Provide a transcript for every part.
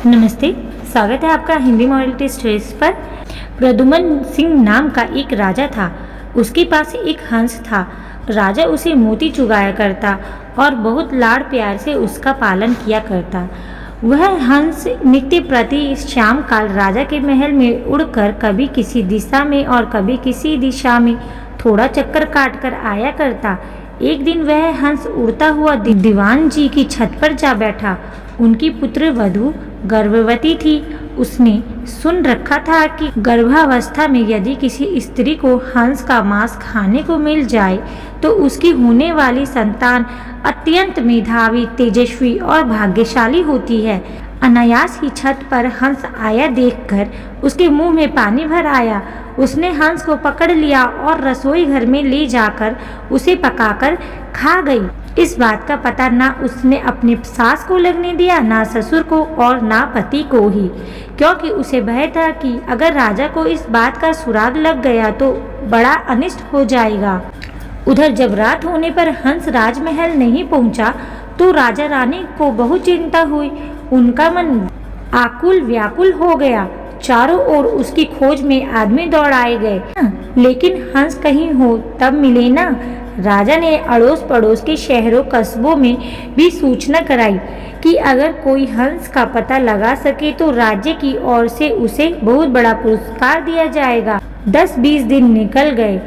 नमस्ते। स्वागत है आपका हिंदी मॉडल स्टोरीज पर। प्रद्युम्न सिंह नाम का एक राजा था। उसके पास एक हंस था। राजा उसे मोती चुगाया करता और बहुत लाड़ प्यार से उसका पालन किया करता। वह हंस नित्य प्रति शाम काल राजा के महल में उड़कर कभी किसी दिशा में और कभी किसी दिशा में थोड़ा चक्कर काट कर आया करता। एक दिन वह हंस उड़ता हुआ दीवान जी की छत पर जा बैठा। उनकी पुत्र वधू गर्भवती थी। उसने सुन रखा था कि गर्भावस्था में यदि किसी स्त्री को हंस का मांस खाने को मिल जाए तो उसकी होने वाली संतान अत्यंत मेधावी, तेजस्वी और भाग्यशाली होती है। अनायास ही छत पर हंस आया देखकर उसके मुंह में पानी भर आया। उसने हंस को पकड़ लिया और रसोई घर में ले जाकर उसे पकाकर खा गई। इस बात का पता ना उसने अपनी सास को लगने दिया, ना ससुर को और ना पति को ही, क्योंकि उसे भय था कि अगर राजा को इस बात का सुराग लग गया तो बड़ा अनिष्ट हो जाएगा। उधर जब रात होने पर हंस राजमहल नहीं पहुंचा तो राजा रानी को बहुत चिंता हुई। उनका मन आकुल व्याकुल हो गया। चारों ओर उसकी खोज में आदमी दौड़ाए गए, लेकिन हंस कहीं हो तब मिले ना। राजा ने अड़ोस पड़ोस के शहरों कस्बों में भी सूचना कराई कि अगर कोई हंस का पता लगा सके तो राज्य की ओर से उसे बहुत बड़ा पुरस्कार दिया जाएगा। 10-20 दिन निकल गए,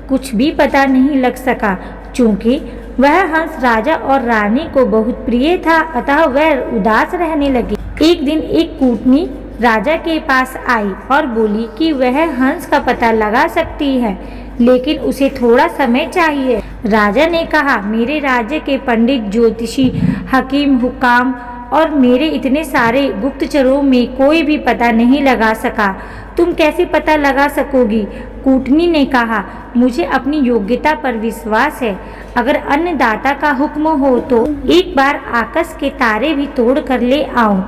कुछ भी पता नहीं लग सका। चूंकि वह हंस राजा और रानी को बहुत प्रिय था, अतः वह उदास रहने लगे। एक दिन एक कूटनी राजा के पास आई और बोली कि वह हंस का पता लगा सकती है, लेकिन उसे थोड़ा समय चाहिए। राजा ने कहा, मेरे राज्य के पंडित, ज्योतिषी, हकीम, हुकाम और मेरे इतने सारे गुप्तचरों में कोई भी पता नहीं लगा सका। तुम कैसे पता लगा सकोगी? कूटनी ने कहा, मुझे अपनी योग्यता पर विश्वास है। अगर अन्नदाता का हुक्म हो तो एक बार आकाश के तारे भी तोड़ कर ले आऊं।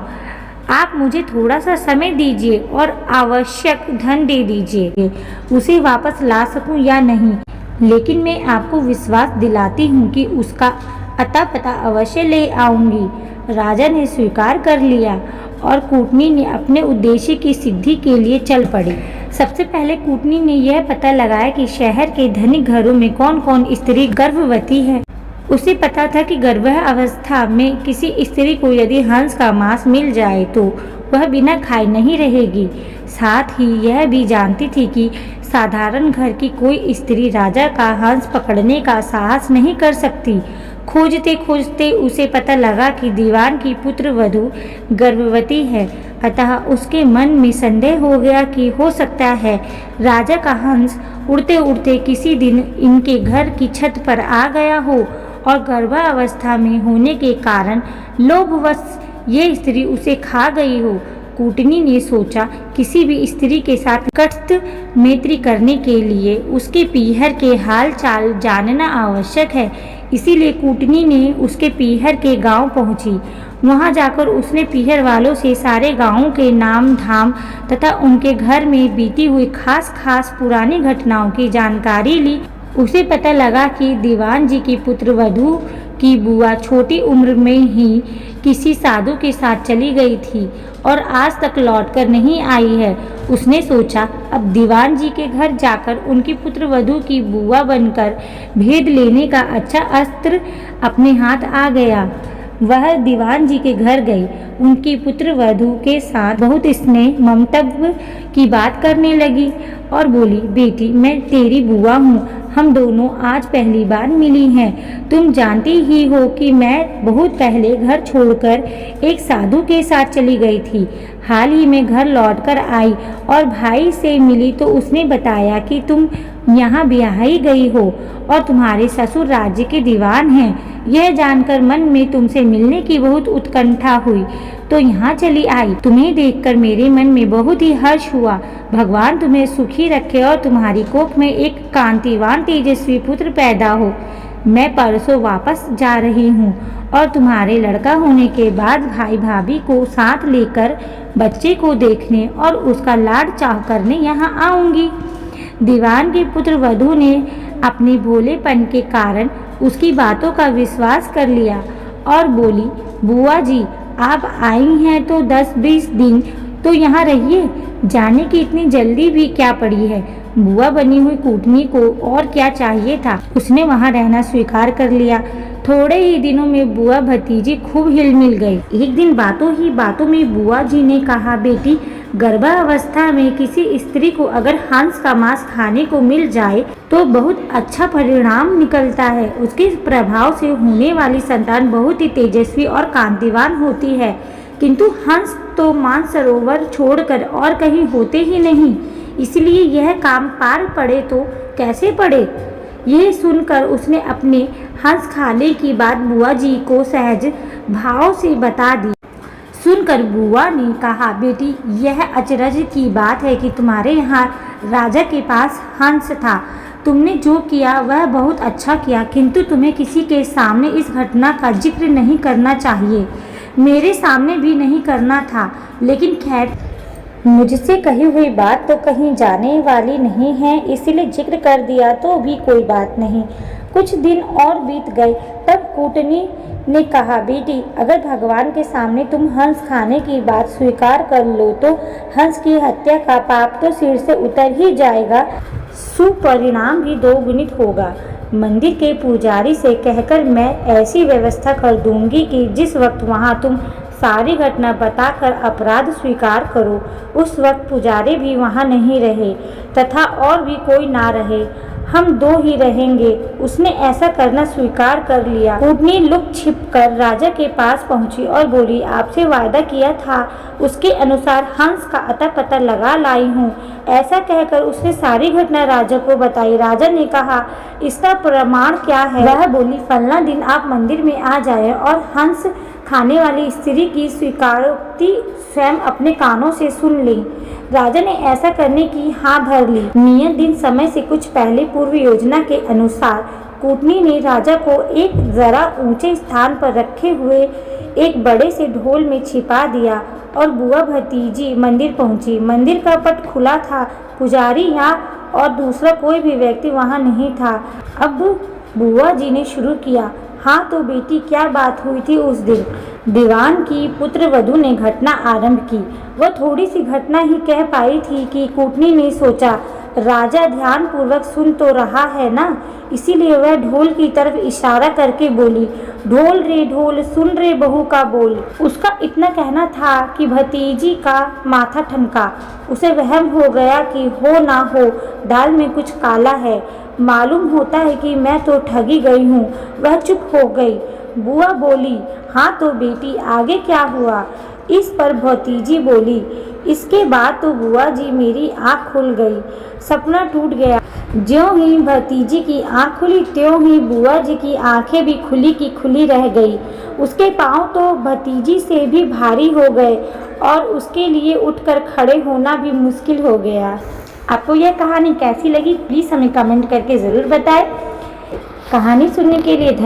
आप मुझे थोड़ा सा समय दीजिए और आवश्यक धन दे दीजिए, उसे वापस ला सकूं या नहीं, लेकिन मैं आपको विश्वास दिलाती हूं कि उसका अता पता अवश्य ले आऊंगी। राजा ने स्वीकार कर लिया और कूटनी ने अपने उद्देश्य की सिद्धि के लिए चल पड़ी। सबसे पहले कूटनी ने यह पता लगाया कि शहर के धनिक घरों में कौन कौन स्त्री गर्भवती है। उसे पता था कि गर्भावस्था में किसी स्त्री को यदि हंस का मांस मिल जाए तो वह बिना खाए नहीं रहेगी। साथ ही यह भी जानती थी कि साधारण घर की कोई स्त्री राजा का हंस पकड़ने का साहस नहीं कर सकती। खोजते खोजते उसे पता लगा कि दीवान की पुत्र वधू गर्भवती है, अतः उसके मन में संदेह हो गया कि हो सकता है राजा का हंस उड़ते उड़ते किसी दिन इनके घर की छत पर आ गया हो और गर्भावस्था में होने के कारण लोभवश ये स्त्री उसे खा गई हो। कूटनी ने सोचा, किसी भी स्त्री के साथ कटस्थ मैत्री करने के लिए उसके पीहर के हाल चाल जानना आवश्यक है। इसीलिए कूटनी ने उसके पीहर के गांव पहुंची। वहां जाकर उसने पीहर वालों से सारे गांवों के नाम धाम तथा उनके घर में बीती हुई खास खास पुरानी घटनाओं की जानकारी ली। उसे पता लगा कि दीवान जी की पुत्र वधू की बुआ छोटी उम्र में ही किसी साधु के साथ चली गई थी और आज तक लौटकर नहीं आई है। उसने सोचा, अब दीवान जी के घर जाकर उनकी पुत्र वधू की बुआ बनकर भेद लेने का अच्छा अस्त्र अपने हाथ आ गया। वह दीवान जी के घर गई। उनकी पुत्र वधू के साथ बहुत स्नेह ममतव्य की बात करने लगी और बोली, बेटी मैं तेरी बुआ हूँ, हम दोनों आज पहली बार मिली हैं। तुम जानती ही हो कि मैं बहुत पहले घर छोड़कर एक साधु के साथ चली गई थी। हाल ही में घर लौटकर आई और भाई से मिली तो उसने बताया कि तुम यहाँ ब्याही गई हो और तुम्हारे ससुर राज्य के दीवान हैं। यह जानकर मन में तुमसे मिलने की बहुत उत्कंठा हुई तो यहाँ चली आई। तुम्हें देखकर मेरे मन में बहुत ही हर्ष हुआ। भगवान तुम्हें सुखी रखे और तुम्हारी कोख में एक कांतिवान तेजस्वी पुत्र पैदा हो। मैं परसों वापस जा रही हूँ और तुम्हारे लड़का होने के बाद भाई भाभी को साथ लेकर बच्चे को देखने और उसका लाड चाव करने यहाँ आऊंगी। दीवान के पुत्र वधू ने अपने भोलेपन के कारण उसकी बातों का विश्वास कर लिया और बोली, बुआ जी आप आई हैं तो 10-20 दिन तो यहाँ रहिए, जाने की इतनी जल्दी भी क्या पड़ी है। बुआ बनी हुई कूटनी को और क्या चाहिए था, उसने वहाँ रहना स्वीकार कर लिया। थोड़े ही दिनों में बुआ भतीजी खूब हिल मिल गई। एक दिन बातों ही बातों में बुआ जी ने कहा, बेटी, गर्भावस्था में किसी स्त्री को अगर हंस का मांस खाने को मिल जाए तो बहुत अच्छा परिणाम निकलता है। उसके प्रभाव से होने वाली संतान बहुत ही तेजस्वी और कांतिवान होती है। किंतु हंस तो मानसरोवर छोड़कर और कहीं होते ही नहीं, इसलिए यह काम पार पड़े तो कैसे पड़े। यह सुनकर उसने अपने हंस खाने की बात बुआ जी को सहज भाव से बता दी। सुनकर बुआ ने कहा, बेटी, यह अचरज की बात है कि तुम्हारे यहाँ राजा के पास हंस था। तुमने जो किया वह बहुत अच्छा किया, किंतु तुम्हें किसी के सामने इस घटना का जिक्र नहीं करना चाहिए। मेरे सामने भी नहीं करना था, लेकिन खैर, मुझसे कही हुई बात तो कहीं जाने वाली नहीं है, इसलिए जिक्र कर दिया तो भी कोई बात नहीं। कुछ दिन और बीत गए, तब कूटनी ने कहा, बेटी, अगर भगवान के सामने तुम हंस खाने की बात स्वीकार कर लो तो हंस की हत्या का पाप तो सिर से उतर ही जाएगा, सुपरिणाम भी दोगुनित होगा। मंदिर के पुजारी से कहकर मैं ऐसी व्यवस्था कर दूंगी कि जिस वक्त वहाँ तुम सारी घटना बताकर अपराध स्वीकार करो, उस वक्त पुजारी भी वहाँ नहीं रहे तथा और भी कोई ना रहे, हम दो ही रहेंगे। उसने ऐसा करना स्वीकार कर लिया। कूटनी लुक छिप कर राजा के पास पहुंची और बोली, आपसे वादा किया था उसके अनुसार हंस का अता पता लगा लाई हूँ। ऐसा कहकर उसने सारी घटना राजा को बताई। राजा ने कहा, इसका प्रमाण क्या है। वह बोली, फलना दिन आप मंदिर में आ जाए और हंस खाने वाली स्त्री की स्वीकारोक्ति स्वयं अपने कानों से सुन लें। राजा ने ऐसा करने की हाँ भर ली। नियत दिन समय से कुछ पहले पूर्व योजना के अनुसार कूटनी ने राजा को एक जरा ऊंचे स्थान पर रखे हुए एक बड़े से ढोल में छिपा दिया और बुआ भतीजी मंदिर पहुंची। मंदिर का पट खुला था, पुजारी यहाँ और दूसरा कोई भी व्यक्ति वहाँ नहीं था। अब बुआ जी ने शुरू किया, हाँ तो बेटी, क्या बात हुई थी उस दिन। दीवान की पुत्र वधू ने घटना आरंभ की। वह थोड़ी सी घटना ही कह पाई थी कि कूटनी ने सोचा, राजा ध्यान पूर्वक सुन तो रहा है ना, इसीलिए वह ढोल की तरफ इशारा करके बोली, ढोल रे ढोल, सुन रे बहू का बोल। उसका इतना कहना था कि भतीजी का माथा ठनका। उसे वहम हो गया कि हो ना हो दाल में कुछ काला है, मालूम होता है कि मैं तो ठगी गई हूँ। वह चुप हो गई। बुआ बोली, हाँ तो बेटी, आगे क्या हुआ। इस पर भतीजी बोली, इसके बाद तो बुआ जी मेरी आँख खुल गई, सपना टूट गया। ज्यों ही भतीजी की आँख खुली त्यों ही बुआ जी की आंखें भी खुली की खुली रह गई। उसके पाँव तो भतीजी से भी भारी हो गए और उसके लिए उठकर खड़े होना भी मुश्किल हो गया। आपको यह कहानी कैसी लगी, प्लीज़ हमें कमेंट करके ज़रूर बताएं। कहानी सुनने के लिए